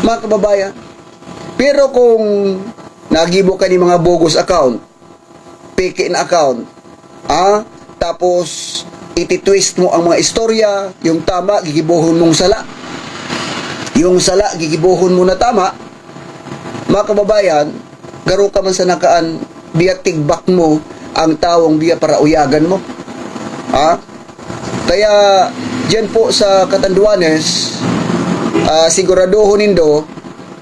mga kababayan. Pero kung nagibo ka ni mga bogus account, fake in account, tapos iti-twist mo ang mga istorya, yung tama, gigibuhon mong sala. Yung sala, gigibuhon mo na tama, mga kababayan, garo ka man sa nakaan, biya tigbak mo ang tawong biya para uyagan mo. Kaya, dyan po sa Catanduanes, siguraduhin nindo,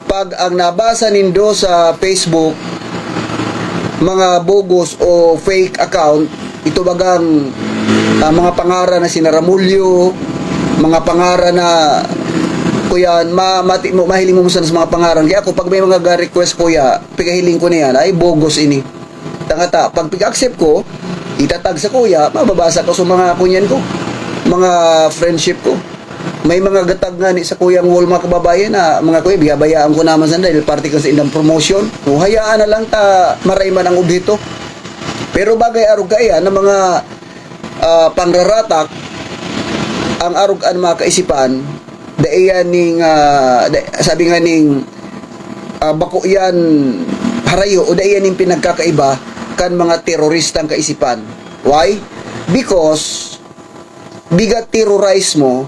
pag ang nabasa nindo sa Facebook, mga bogus o fake account, ito bagang mga pangaran na sinaramulyo, mga pangaran na kuya, mahiling mo sa mga pangaran. Kaya ako, pag may mga request kuya, pigahiling ko na yan, ay bogus ini. Tangata, pag pig-accept ko, itatag sa kuya, mababasa ko sa mga kunyan ko, mga friendship ko. May mga gatag nga ni sa kuyang wall mga kababayan na mga kuya, biyabayaan ko naman sa dahil party ka sa indang promotion. No, hayaan na lang ta marayman ang objeto. Pero bagay arog kaya na mga pangraratak ang arugan mga kaisipan daiyan ning sabi nga ning bako yan harayo o daiyan ning pinagkakaiba kan mga teroristang kaisipan. Why? Because bigat terrorize mo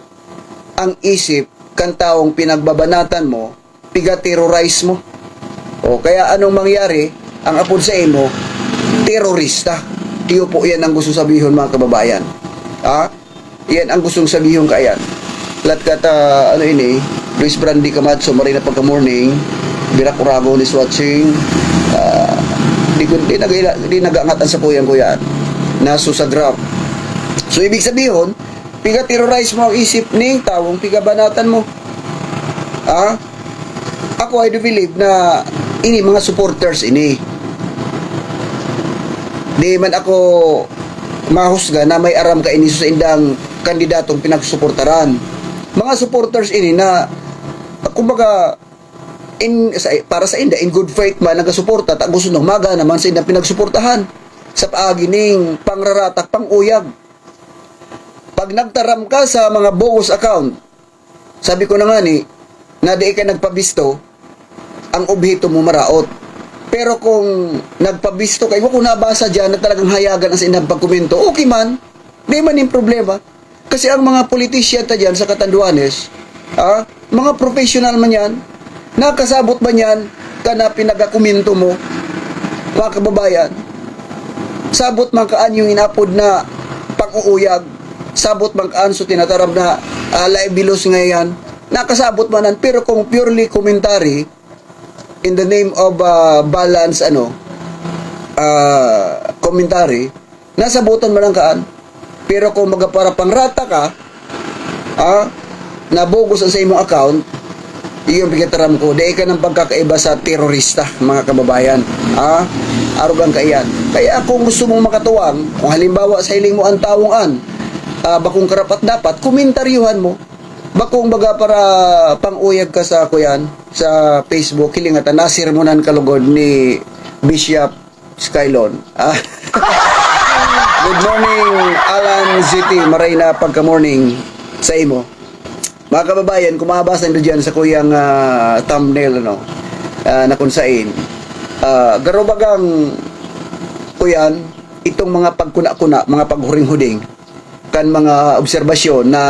ang isip kan taong pinagbabanatan mo, bigat terrorize mo. O kaya anong mangyari ang apod sa imo terorista. Tiyo po yan ang gusto sabihin mga kababayan. Yan ang gustong sabihin kayan. Lat kata ini Luis Brandy Camacho Marina pagka morning Birak Urago is watching di nagangatan sa kuyan naso sa graph. So ibig sabihin piga terrorize mo ang isip ning tawong piga banatan mo. Ako I do believe na ini mga supporters ini. Di man ako mahusga na may aram ka ini sa indang kandidatong pinagsuportaran. Mga supporters ini na kumbaga para sa inda in good faith man nagasuporta ta gusto nang maga naman sa indang pinagsuportahan sa paagi ning pangraratak panguyag. Pag nagtaram ka sa mga bogus account, sabi ko na nga na di ka nagpabisto, ang objeto mo maraot. Pero kung nagpabisto kayo, kung nabasa dyan na talagang hayagan ang sinang pagkomento, okay man, di man yung problema. Kasi ang mga politisyan ta dyan sa Catanduanes, mga professional man yan, nakasabot ba yan ka na pinagakomento mo, mga kababayan, sabot man kaan yung inapod na pag-uuyag, sabot man kaan so tinataram na laibilos ngayon, nakasabot manan, pero kung purely commentary, in the name of balance commentary, nasabutan man ang kaan. Pero kung para pangrata ka, nabogus ang sa imong account, iyon pagkataram ko, dahil ka ng pagkakaiba sa terorista, mga kababayan. Arugang ka iyan. Kaya kung gusto mong makatuwang, kung halimbawa sa hiling mo ang tawongan, bakong karapat dapat, komentaryuhan mo. Bakong baga para pang-uyag ka sa kuyan, sa Facebook, hilingatan, nasirmonan kalugod ni Bishop Skylon. Good morning, Alan Ziti, maray na pagka-morning sa imo. Mga kababayan, kung mabasa nyo dyan sa kuyang thumbnail, na kung sain, garobagang kuyan, itong mga pagkuna-kuna, mga paghuring-huding, kan mga obserbasyon na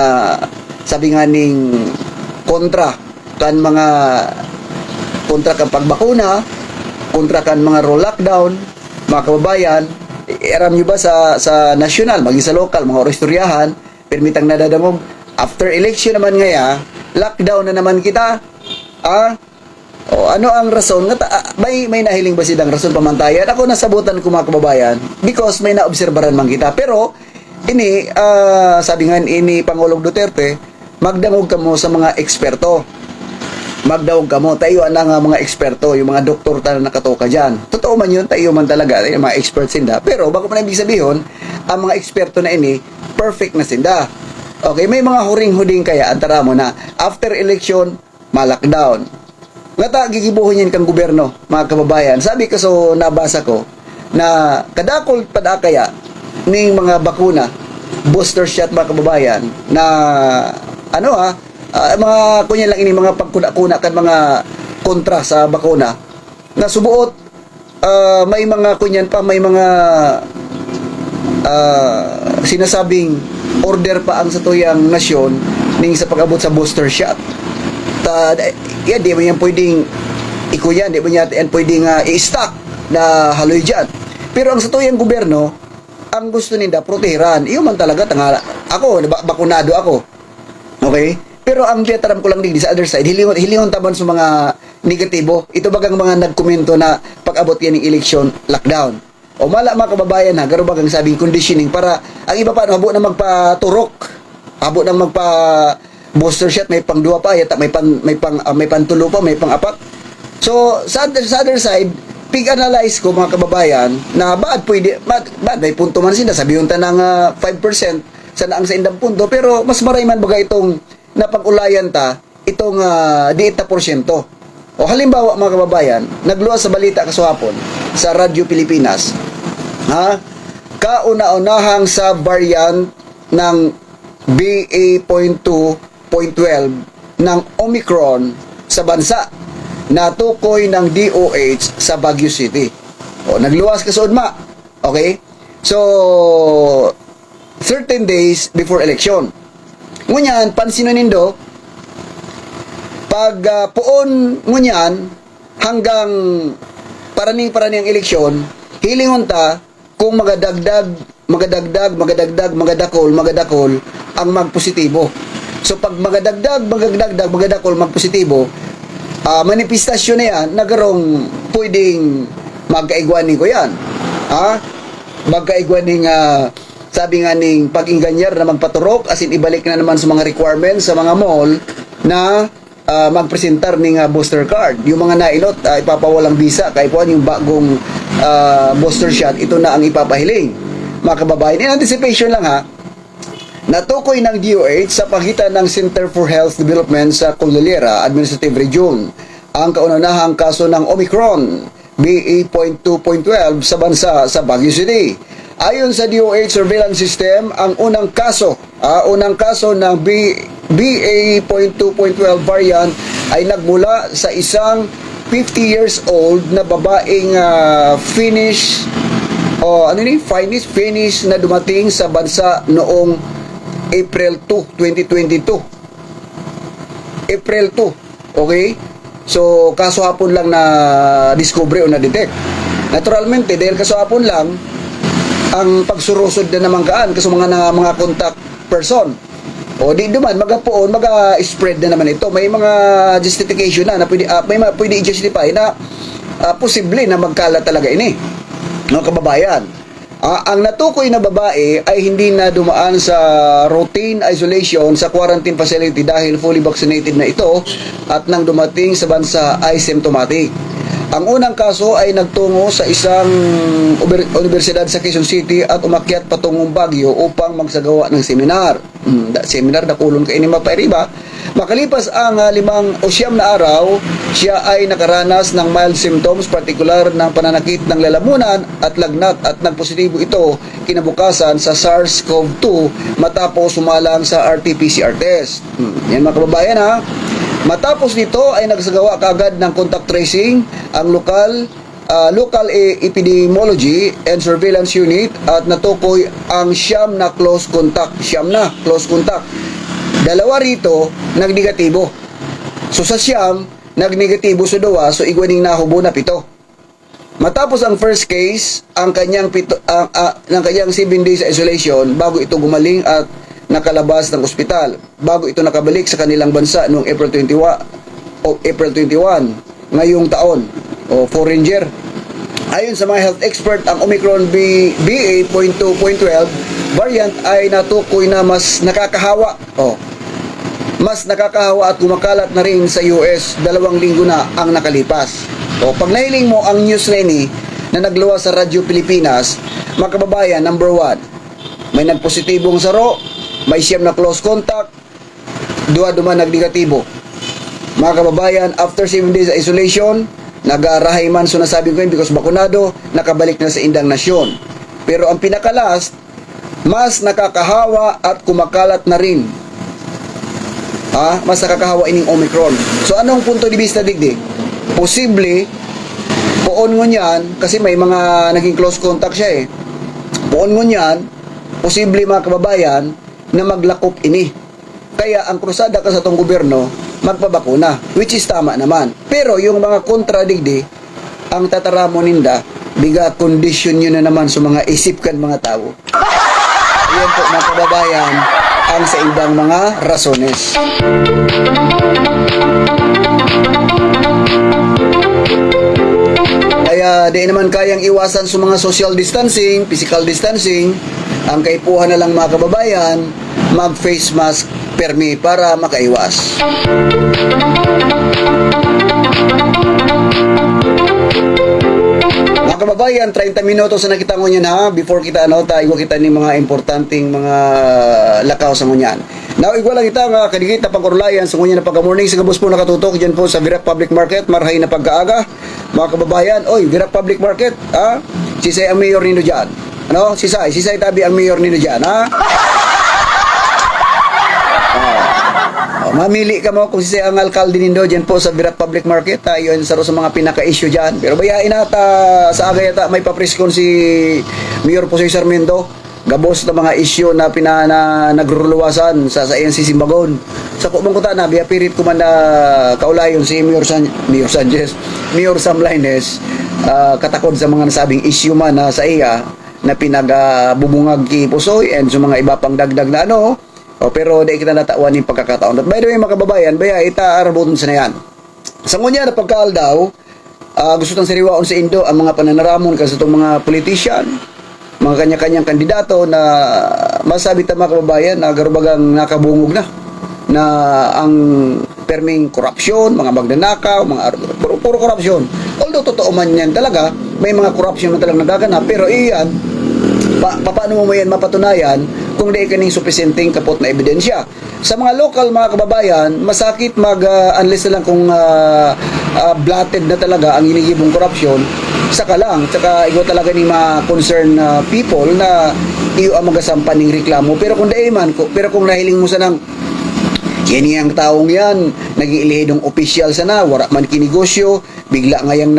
sabi nga ning kontra kan pagbakuna, kontra kan mga lockdown, mga kababayan, aram nyo ba sa national, maging sa local, mga oristoryahan, permitang nadadamog, after election naman ngaya, lockdown na naman kita. Ano ang rason? May nahiling ba silang rason pamantayan? Ako nasabutan ko mga kababayan, because may naobserbaran man kita. Pero, ini, sabi nga ini Pangulong Duterte, magdangog ka mo sa mga eksperto. Magdangog ka mo, tayo na nga mga eksperto, yung mga doktor na nakatoka dyan. Totoo man yun, tayo man talaga, yung mga experts sinda. Pero, bago pa na ibig sabihin, ang mga eksperto na ini, perfect na sinda. Okay, may mga huring-huding kaya, antara mo na, after election, ma-lockdown. Ngata, gigibuhin yan kang gobyerno, mga kababayan. Sabi ko, so nabasa ko, na kadakol pada kaya, ning mga bakuna, booster shot mga kababayan, na mga kunya lang ini mga pagkuna-kuna kan mga kontra sa bakuna na subuot may mga kunyan pa, may mga sinasabing order pa ang satuyang nasyon ning sa pag-abot sa booster shot. Yan, di mo yan pwedeng ikuyan, di mo yan pwedeng i-stock na haloy dyan. Pero ang satuyang gobyerno, ang gusto nila proteheran. Iyo man talaga, ako, bakunado ako. Okay? Pero ang tiyataram ko lang din sa other side, hilingon taban sa mga negatibo. Ito bagang mga nagkomento na pag-abot yan ng election, lockdown. O mala mga kababayan ha, garo bagang sabing conditioning para ang iba pa, habo na magpaturok, habo na magpa booster shot, may pang dua pa, yata may pantulo pa, may pang apat. So, sa other side, pig-analyze ko mga kababayan na bad may punto man sila, sabihin ta ng 5% sana ang sa indang punto, pero mas maray man baga itong napag-ulayan ta, itong diit na porsyento. O halimbawa mga kababayan, nagluwas sa balita kasuhapon sa Radyo Pilipinas, kauna-unahang sa variant ng BA.2.12 ng Omicron sa bansa, natukoy ng DOH sa Baguio City. O, nagluwas ka sa udma. Okay? So, 13 days before election. Ngunyan, pansin nindo, pag puon ngunyan, hanggang paraning ang eleksyon, hilingon ta kung magadagdag, magadakol, ang magpositibo. So, pag magadagdag, magpositibo, manifestasyon na yan, nagarong pwedeng magkaigwanin ko yan. Magkaigwanin sabi nga ning pag-inganyar na magpaturok, as in ibalik na naman sa mga requirements sa mga mall na magpresentar ning booster card. Yung mga nailot, ipapawalang visa, kahit po yung bagong booster shot, ito na ang ipapahiling. Mga kababayan, in anticipation lang natukoy ng DOH sa pagitan ng Center for Health Development sa Cordillera Administrative Region ang kauna-unahang kaso ng Omicron BA.2.12 sa bansa sa Baguio City. Ayon sa DOH surveillance system, ang unang kaso ng BA.2.12 variant ay nagmula sa isang 50 years old na babaeng Finnish na dumating sa bansa noong April 2, 2022. April 2. Okay? So, kaso hapon lang na discover o na-detect. Naturalmente, dahil kaso hapon lang, ang pagsurusod na naman kaan kasi mga contact person. O di duman, maga-spread na naman ito. May mga justification na pwede i-justify na posible na magkalat talaga ini. Mga kababayan. Ang natukoy na babae ay hindi na dumaan sa routine isolation sa quarantine facility dahil fully vaccinated na ito at nang dumating sa bansa ay symptomatic. Ang unang kaso ay nagtungo sa isang universidad sa Quezon City at umakyat patungong Baguio upang magsagawa ng seminar. Seminar na kulon kainin mapairiba. Makalipas ang 5 o 9 na araw, siya ay nakaranas ng mild symptoms, partikular ng pananakit ng lalamunan at lagnat, at nagpositibo ito kinabukasan sa SARS-CoV-2 matapos sumalang sa RT-PCR test. Yan mga kababayan Matapos nito ay nagsagawa kaagad ng contact tracing ang local epidemiology and surveillance unit at natukoy ang siyam na close contact. Dalawa rito nagnegatibo. So sa siyam nagnegatibo sa duwa, so igwaning nahubo na 7. Matapos ang first case, ang kanyang 7 days isolation bago ito gumaling at nakalabas ng ospital. Bago ito nakabalik sa kanilang bansa noong April 21 ngayong taon. Foreigner. Ayon sa mga health expert, ang Omicron BA.2.12 variant ay natukoy na mas nakakahawa at kumakalat na rin sa US 2 linggo na ang nakalipas. Pag nahiling mo ang news na ini na nagluwas sa Radyo Pilipinas, mga kababayan, number 1, may nagpositibong saro, may 7 na close contact, 2 duman nagnegatibo. Mga kababayan, after 7 days isolation, nagarahay man so nasabi ko yun because bakunado, nakabalik na sa indang nasyon. Pero ang pinakalast, mas nakakahawa at kumakalat na rin Mas nakakahawa ining Omicron. So anong punto di vista digdi? Posible poon ngon yan kasi may mga naging close contact siya Poon ngon yan, posible mga kababayan na maglakop ini. Kaya ang krusada ka sa tong gobyerno magpabakuna, which is tama naman. Pero yung mga kontradigdi, ang tataramo ninda, biga kondisyon nyo na naman sa mga isip kan mga tao. Ayan po mga kababayan, ang sa ibang mga rasones. Kaya di naman kayang iwasan sa mga social distancing, physical distancing. Ang kaipuhan na lang mga kababayan, mag-face mask permi para makaiwas. Mga kababayan, 30 minutos na nakita mo yan before kita tayo kita ni mga importanteng mga lakaw sa ngunyan. Now, igwa lang kita nga kadigit na pangkurulayan sa ngunyan na pagka-morning sa gabos po nakatutok dyan po sa Virac Public Market, marhay na pagkaaga. Mga kababayan, Virac Public Market, Sisay ang mayor nino dyan. Sisay tabi ang mayor nino dyan, mamili ka mo kung sisay ang alkalde nindo dyan po sa Virac Public Market. Yun sa mga pinaka-issue dyan. Pero bayain sa agay may papriskon si Mayor Jose Sarmiento. Gabos na mga issue na nagruluwasan sa ANC Simbagon. Sa kumang kuta na, biyapirit ko man na kaulayon si Mayor Sam Laines, katakod sa mga nasabing issue man sa iya na pinagbubungag ki Pusoy and sa mga iba pang dagdag na pero di kita natawan yung pagkakataon. At by the way, mga kababayan, itaarabuton sa na yan. Sa ngunya na pagkaal daw, gusto tang sariwaon sa Indo ang mga pananaramon kasi itong mga politician, mga kanya-kanyang kandidato na masabi ta mga kababayan na garubagang nakabungog na ang perming korupsyon, mga magnanakaw, puro korupsyon. Although totoo man yan talaga, may mga korupsyon na talagang nagaganap, pero iyan, paano mo yan mapatunayan kung di kaning supisenteng kapot na ebidensya. Sa mga local mga kababayan, masakit unless na lang kung blatted na talaga ang inigibong korupsyon, saka lang, saka ikaw talaga ni mga concerned people na iyo ang magasampan ng reklamo. Pero kung di man, pero kung nahiling mo sa nang yan yung taong yan, nag-iilihidong official sana, wala man kinegosyo, bigla ngayang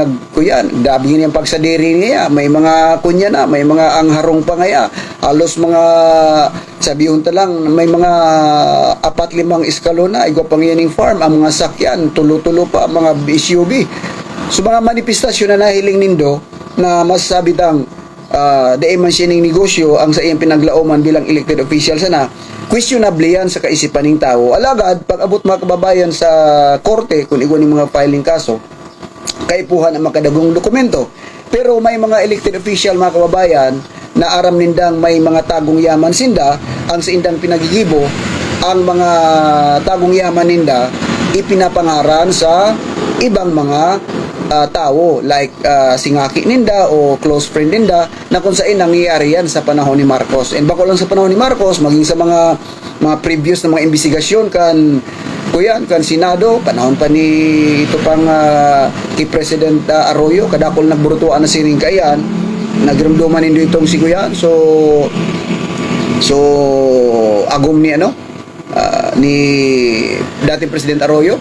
dabi yung pagsadiri niya, may mga kunya na, may mga angharong pa ngaya, halos mga, sabihin talang, may mga 4-5 eskalon na, igwa pang yaning farm, ang mga sakyan, tulo-tulo pa, mga SUV. So mga manifestasyon na nahiling nindo, na masasabi tang, di man siya ng negosyo, ang sa iyang pinaglaoman bilang elected official sana, questionable yan sa kaisipan ng tao. Alagad, pag abot mga kababayan sa korte, kung iwan yung mga filing kaso, kaipuhan ang makadagong dokumento. Pero may mga elected official mga kababayan na aram nindang may mga tagong yaman sinda, ang sa indang pinagigibo, ang mga tagong yaman ninda ipinapangaran sa ibang mga tao like singaki ninda o close friend ninda na kung saan nangyayari yan sa panahon ni Marcos. And bako lang sa panahon ni Marcos, maging sa mga previous na mga investigasyon kan Senado, panahon pa ni ito pang kay President Arroyo, kadakol nagburutuan na sining kayan, nagramduman nindo itong si Kuyan. So agom ni ni dating President Arroyo,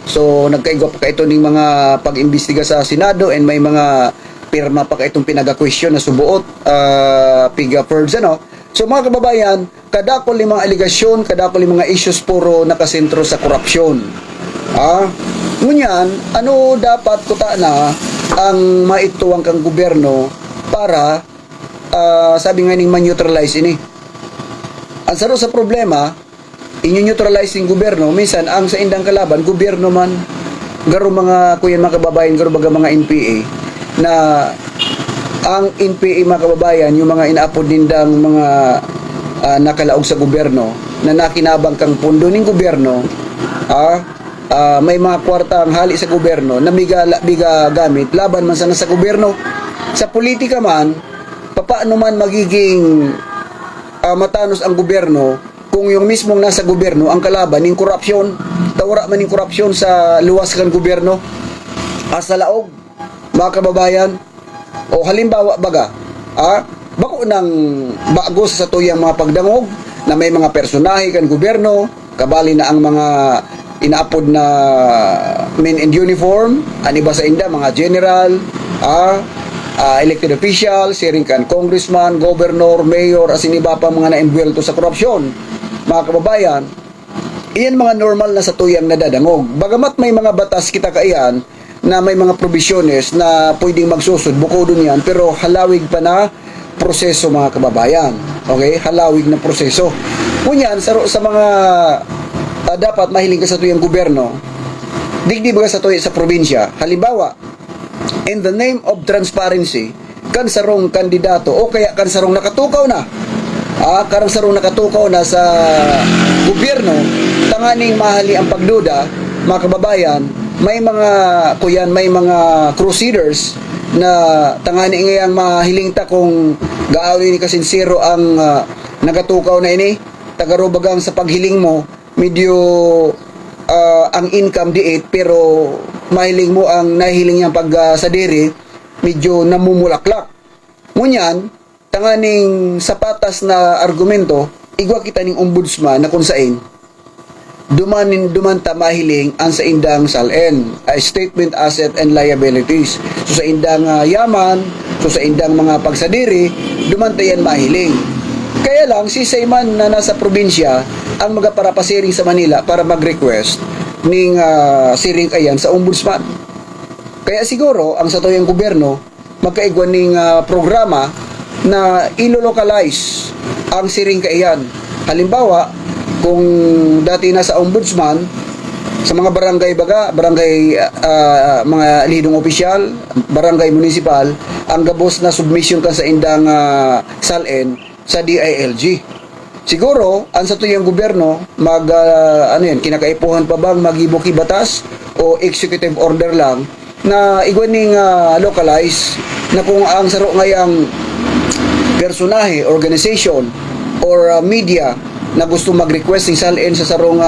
so nagkaigwa pa ito ng mga pag-imbestiga sa Senado and may mga pirma pa itong pinaga-question na subuot piga Ferds So mga kababayan, kadakol ng mga aligasyon, kadakol ng mga issues puro nakasentro sa korupsyon. Ngunyan, ano dapat kuta na ang maituwang kang gobyerno para sabi nga ning man-neutralize ini. Ang saro sa problema, inyo-neutralize yung gobyerno, minsan ang sa indang kalaban, gobyerno man, garo mga kuyan mga kababayan, garo baga mga NPA, na ang NPA mga kababayan, yung mga inaapod nindang mga nakalaog sa gobyerno, na nakinabang kang pundo ng gobyerno, may mga kwarta ang hali sa gobyerno na biga gamit, laban man sana sa gobyerno. Sa politika man, paano man magiging matanos ang gobyerno kung yung mismong nasa gobyerno ang kalaban ng korupsyon, tawara man ng korupsyon sa luwas kan gobyerno, sa laog, mga kababayan. O halimbawa baga, bako nang bago sa tuyang mga pagdangog na may mga personahe kan gobyerno, kabali na ang mga inaapod na men in uniform, ang iba sa inda mga general, elected official, siring kan congressman, governor, mayor, asin iba pa mga na-embwelto sa korupsyon. Mga kababayan, iyan mga normal na sa tuyang nadadangog. Bagamat may mga batas kita kaiyan na may mga provisiones na pwedeng magsusod, bukod dun yan, pero halawig pa na proseso mga kababayan. Okay? Halawig na proseso. Kunyan, sa mga dapat mahiling ka sa tuyang gobyerno, digdi ba sa tuyang sa probinsya, halimbawa, in the name of transparency, kan sarong kandidato o kaya kan sarong nakatukaw na, karang sarong nakatukaw na sa gobyerno, tanganing mahali ang pagduda, mga kababayan, may mga crusaders na tangani ngayang mahilingta kung gaawin ni kasinsero ang nagatukaw na ini, tagarubagang sa paghiling mo, medyo ang income diit, pero mahiling mo ang nahiling niyang pagsadiri, medyo namumulaklak. Ngunyan, tanganing sapatas na argumento, igwa kita ning ombudsman na kung sain, dumanta mahiling ang sa indang SALN, statement asset and liabilities. So sa indang yaman, so sa indang mga pagsadiri, dumanta yan mahiling. Kaya lang, si Sayman na nasa probinsya, ang magaparapasiring sa Manila para mag-request ning siring ayan sa ombudsman. Kaya siguro, ang sa tuyang gobyerno, magkaigwan ning programa na ilo-localize ang siring kaiyan. Halimbawa, kung dati na sa ombudsman, sa mga barangay mga lidong opisyal, barangay municipal, ang gabos na submission kan sa indang SALN sa DILG. Siguro, ang sa tuyang gobyerno, kinakaipuhan pa bang magibuki batas o executive order lang na igwaning localize na kung ang saro ngayang personahe, organization, or media na gusto mag-request ng SALN sa sarong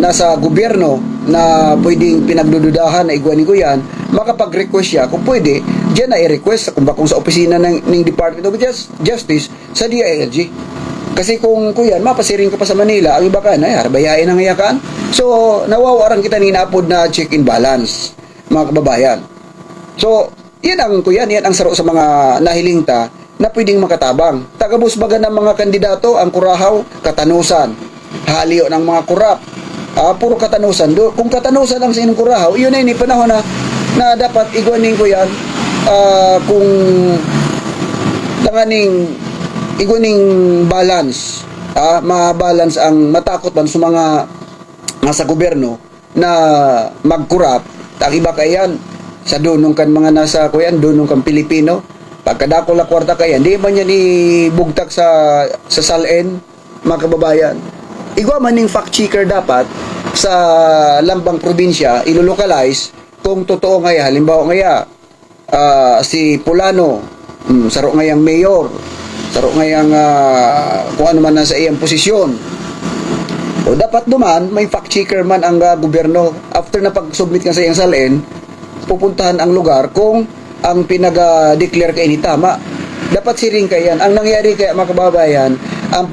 nasa gobyerno na pwedeng pinagdududahan na igwanin ko yan, makapag-request siya kung pwede, dyan na i-request kung bakong sa opisina ng Department of Justice sa DILG. Kasi kung kuyan, mapasiring ka pa sa Manila, ang iba ka na, harbayain ang iyakan. So, nawawaran kita ng inapod na check and balance, mga kababayan. So, yan ang saro sa mga nahilingta na pwedeng makatabang. Tagabusbaga ng mga kandidato, ang kurahaw, katanusan. Haliyo ng mga kurap. Puro katanusan. Kung katanusan lang sa inyong kurahaw, yun ay panahon na dapat igwanin ko yan kung tanganing igwaning balance. Ma-balance ang matakot man sa mga nasa gobyerno na magkurap. Ang iba kayan sa dunong kan mga nasa kuyan, dunong kan Pilipino. Pagkadako la kwarta kaya, hindi man yan ibugtak sa SALN, mga kababayan. Igwa man yung fact checker dapat sa lambang probinsya, ilolocalize kung totoo ngaya. Halimbawa ngaya, si Pulano, saro ngayang mayor, saro ngayang kung ano man nasa iyang posisyon. O dapat duman, may fact checker man ang gobyerno. After na pag-submit ka sa iyang SALN, pupuntahan ang lugar kung ang pinag-declare kay ni tama. Dapat siring kayan. Ang nangyari kaya mga kababayan, ang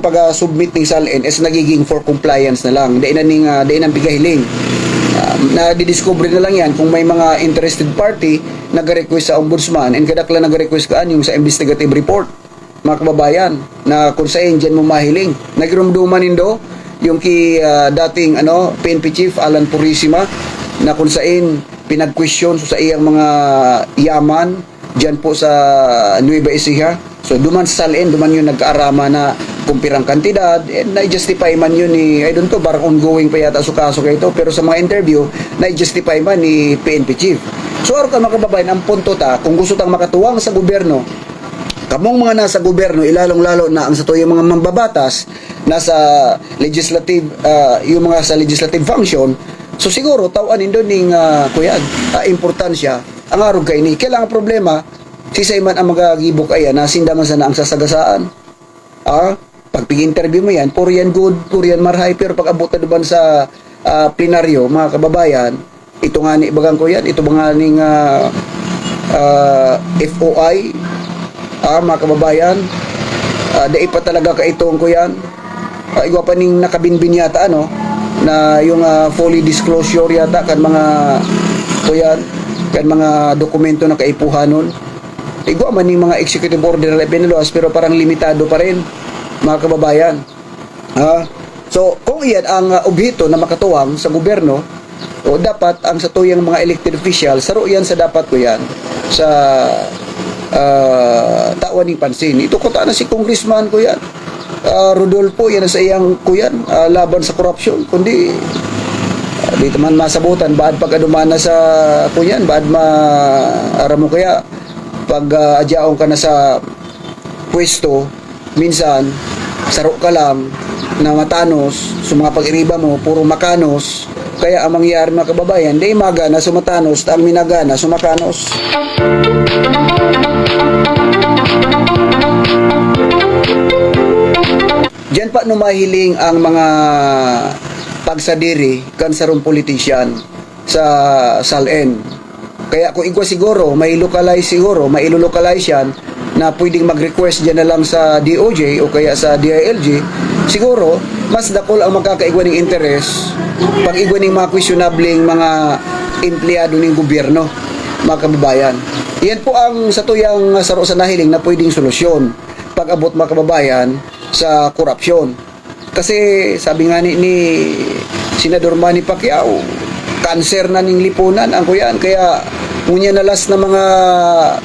pag-submit ng SALN is nagiging for compliance na lang. Dahil nang bigahiling. Na-discover na lang yan kung may mga interested party nag-request sa ombudsman and kadakla nag-request kaan yung sa investigative report. Mga kababayan, na kung saan dyan mo mahiling. Nagirumduman nindo yung dating PNP Chief Alan Purisima na kung saan pinag-question sa iyang mga yaman dyan po sa Nueva Ecija. So duman sa SALN, duman yun nagkaarama na kumpirang kantidad, and na-justify man yun I don't know, parang ongoing pa yata sa kaso kayo ito, pero sa mga interview, na-justify man ni PNP Chief. So araw ka mga kababayan, ang punto kung gusto tang makatuwang sa gobyerno, kamong mga nasa gobyerno, ilalong-lalo na ang sa to yung mga mambabatas, nasa legislative, yung mga sa legislative function. So siguro tawanin doon ning importansya ang arog kay ni. Kailangan problema si Sayman ang magagibok ayan na sindaman sana ang sasagasaan. Pag pig-interview mo yan, puro yan good, puro yan marhay, pero pag abot na duman sa plenaryo, mga kababayan, ito nga ni bagang ko yan, ito ba nga ning FOI, mga kababayan, dai pa talaga ka itong ko yan. igwa pa ning nakabinbin yata ano na yung fully disclosure yata kan mga kuyan kan mga dokumento na kaipuhanon. Igwa man ning mga executive order na ipinaluwas pero parang limitado pa rin mga kababayan. So kung iyan ang objeto na makatuwang sa gobyerno, o dapat ang sa tuyang mga elected official saro yan sa dapat ko yan sa tawan ng pansin. Ito ko na si congressman ko yan, Rodolfo, yan sa iyang ko yan, laban sa korupsyon, kundi dito man masabutan baad pagkadumana sa kunyan, baad aram mo kaya pag adyaong ka na sa pwesto, minsan saro ka lang na matanos, sa mga pag-iriba mo puro makanos, kaya ang mangyayari mga kababayan, di magana sumatanos, ang minagana sumakanos. Diyan pa numahiling ang mga pagsadiri kan sarong politician sa SALN. Kaya kung igwa siguro, may ilolocalize yan na pwedeng mag-request dyan na lang sa DOJ o kaya sa DILG, siguro, mas dakol ang magkakaigwa ng interes pag igwa ng mga questionabling mga empleyado ng gobyerno, mga kababayan. Yan po ang sa tuyang saro sa nahiling na pwedeng solusyon pag abot mga kababayan sa korupsyon. Kasi sabi nga ni Senador Manny Pacquiao, kanser na ning lipunan ang kuyan, kaya ngunya nalas na mga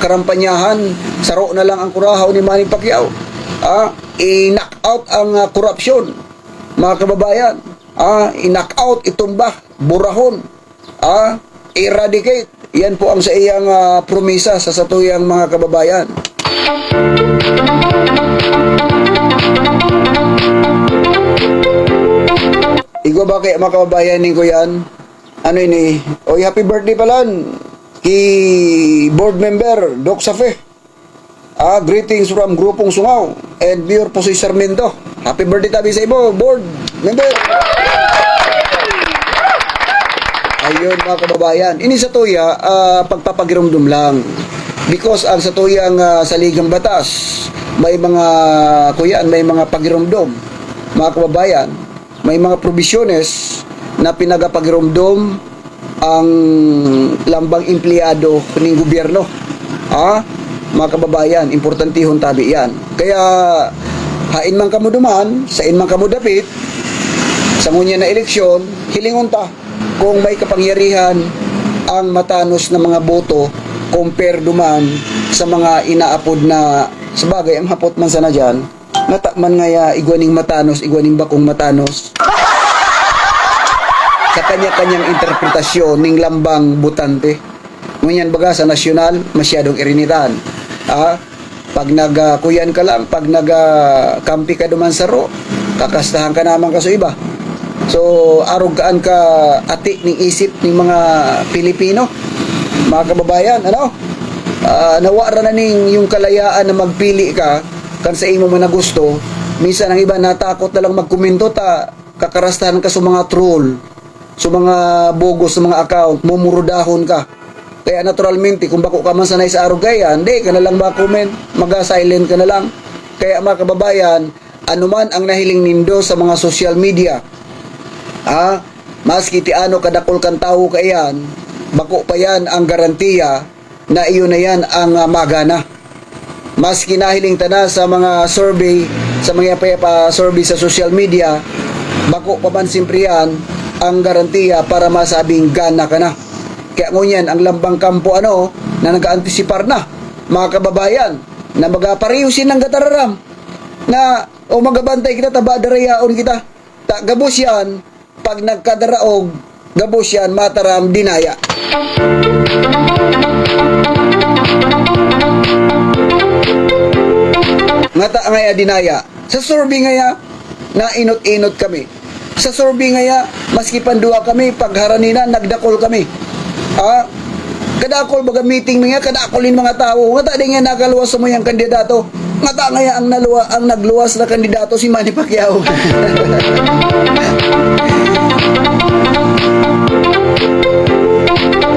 karampanyahan, saro na lang ang kurahaw ni Manny Pacquiao. I-knock out ang korupsyon, mga kababayan. I-knock out, itumba, burahon, eradicate. Yan po ang sa iyang promisa sa satuyang mga kababayan. Igwa ba kay mga kababayan ko yan? Ano ini? Oy, happy birthday pala kay board member Doc Safe. Greetings from Grupong Sungaw and Mayor Posoy Sarmiento. Happy birthday tabi sa ibo, board member. Ayun mga kababayan. Ini sa tuya, pagpapagirumdum lang. Because ang sa tuyang saligang batas, may mga kuyan, may mga pagirumdum. Mga kababayan, may mga provisiones na pinagapagirumdum ang lambang empleyado ng gobyerno. Mga kababayan, importantihon tabi yan. Kaya hain man kamo duman, sain man kamo dapit, sa ngunya na eleksyon, hilingon ta kung may kapangyarihan ang matanos na mga boto compare duman sa mga inaapod na sabagay ang hapot man sana dyan, natakman ngaya igwaning matanos, igwaning bakong matanos sa kanya-kanyang interpretasyon ng lambang butante. Ngunyan baga sa nasyonal, masyadong irinitan. Pag nagkuyan ka lang, pag nagkampi ka duman sa ro, kakastahan ka naman ka sa iba. So, arugaan ka ati ng isip ng mga Pilipino, mga kababayan, nawara na ning yung kalayaan na magpili ka kan sa imo man na gusto. Minsan ang iba natakot na lang magkomento kakarastahan ka sa mga troll, sa mga bogus sa mga account, mumurudahon ka. Kaya naturalmente kung bako ka man sanay sa arugayan, hindi ka na lang mag-comment, mag-silent ka na lang. Kaya mga kababayan, anuman ang nahiling nindo sa mga social media, maski ti ano kadakol kan tao kayan, bako pa yan ang garantiya na iyon na yan ang magana. Maski nahiling tana sa mga survey, sa mga survey sa social media, bako pa man simpre yan ang garantiya para masabing gana ka na. Kaya ngunyan ang lambang kampo na nag-antisipar na mga kababayan na magapariusin ng gatararam na magabantay kita tabadarayaon kita gabos yan pag nagkadaraog gabos yan mataram dinaya. Ngata ngaya dinaya sa survey ngaya na inot-inot kami sa survey ngaya maski pandua kami pagharanina nagdakol kami kadakol baga meeting mga kadakolin mga tao ngata din nga nagaluwas mo yung kandidato ngata ngaya ang nagluwas na kandidato si Manny Pacquiao.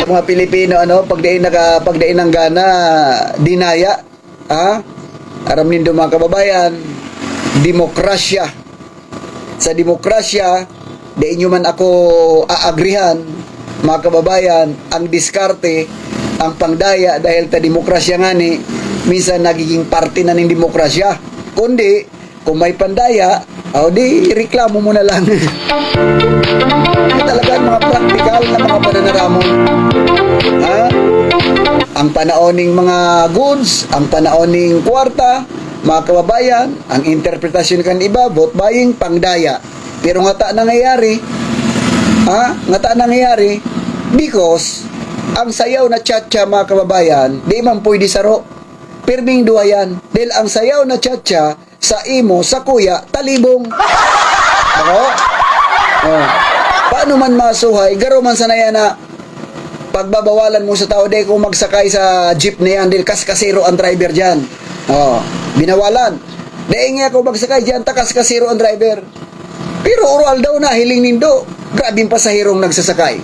Mga Pilipino pagdain ng gana dinaya aram nindo mga kababayan demokrasya sa demokrasya, di inyo man ako aagrihan, mga kababayan, ang diskarte, ang pangdaya dahil ta demokrasya nga ni, minsan nagiging parte na ng demokrasya. Kundi, kung may pandaya, di reklamo mo na lang. Talagang mga praktikal na mga pananaramon. Ha? Ang panaoning mga goods, ang panaoning kwarta, mga kababayan, ang interpretasyon kan iba, vote buying, pangdaya. Pero nga ta nangyayari, because ang sayaw na tchatcha, mga kababayan, di man pwede saro. Pirming duwayan. Dahil ang sayaw na tchatcha, sa imo, sa kuya, talibong. Ako? Paano man masuhay, garo man sanaya na pagbabawalan mo sa tao, di kung magsakay sa jeep na yan, dahil kaskasiro ang driver dyan. Binawalan. Dahil nga ako magsakay dyan, kaskasiro ang driver. Pero oral daw na, hiling nindo. Grabing pasahirong nagsasakay.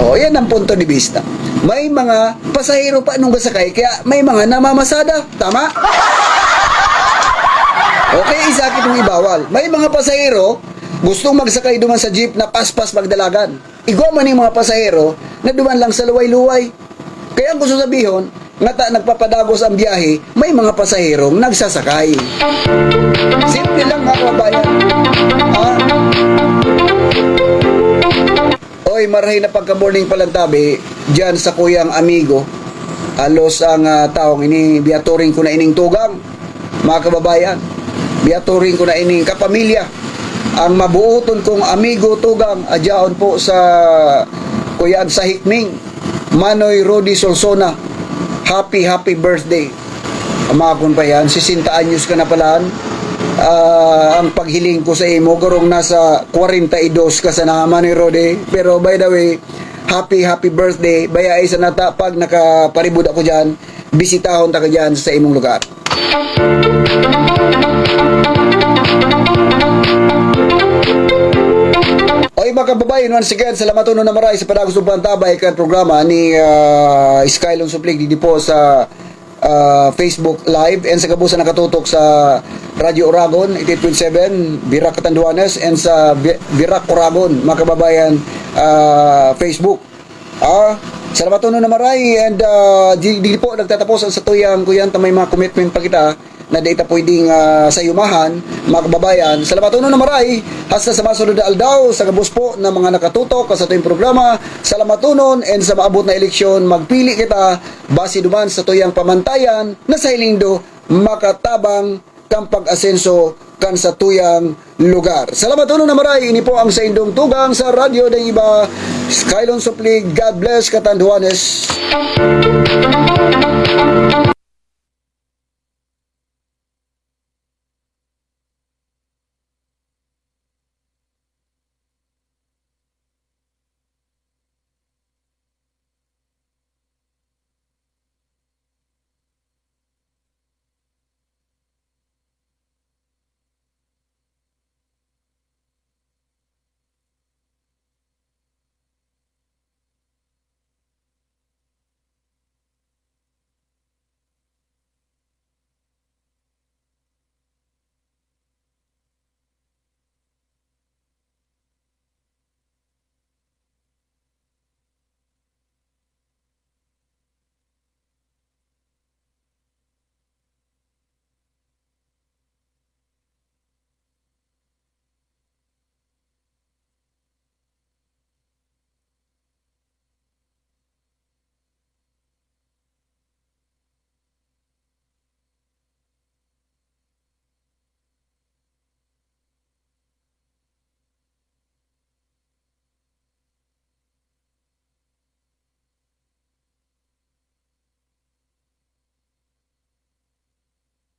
Yan ang punto de vista. May mga pasahero pa nung gasakay, kaya may mga namamasada. Tama? Okay, isakit mong ibawal. May mga pasahero, gustong magsakay duman sa jeep na paspas magdalagan. Igwa man yung mga pasahero na duman lang sa luway-luway. Kaya ang gusto sabihin, nagpapadagos ang biyahe, may mga pasaherong nagsasakay. Simple lang, mga kababayan. Oy, marahay na pagka-morning palantabi, dyan sa kuyang amigo, alos ang taong ini, biyaturing ko na ining tugang, mga kababayan, biyaturing ko na ining kapamilya, ang mabuuton kong amigo tugang, adyaon po sa kuyaan sa Hikming, Manoy Rudy Solsona, happy birthday. Amakon pa yan, 60 anyos ka na palaan. Ang paghiling ko sa imo, gurong nasa 42 ka sa naman ni Rode. Pero by the way, happy birthday. Baya ay sa nata, pag nakaparibod ako dyan, bisitahon ta ka dyan sa imong lugar. Oy, mga kababayan, once again, salamat na maray sa padagos ng pantabay kan programa ni Skylon Suplig dito po sa Facebook Live and sa kabusan nakatutok sa Radio Oragon 88.7 Birak Catanduanes and sa Birak Oragon, mga kababayan, Facebook. Salamat na maray and di po nagtatapos sa tuyang kuyan ta may mga commitment pa kita na data pwedeng sayumahan, mga kababayan. Salamat na maray hasta sa masunod na aldaw sa kabus po na mga nakatutok sa tuyang programa. Salamat nun and sa maabot na eleksyon, magpili kita base duman sa tuyang pamantayan na sa hilingdo makatabang kang pag-asenso kan sa tuyang lugar. Salamat na maray. Ini po ang sa indong tugang sa radyo ng iba, Skylon Suplig. God bless Catanduanes.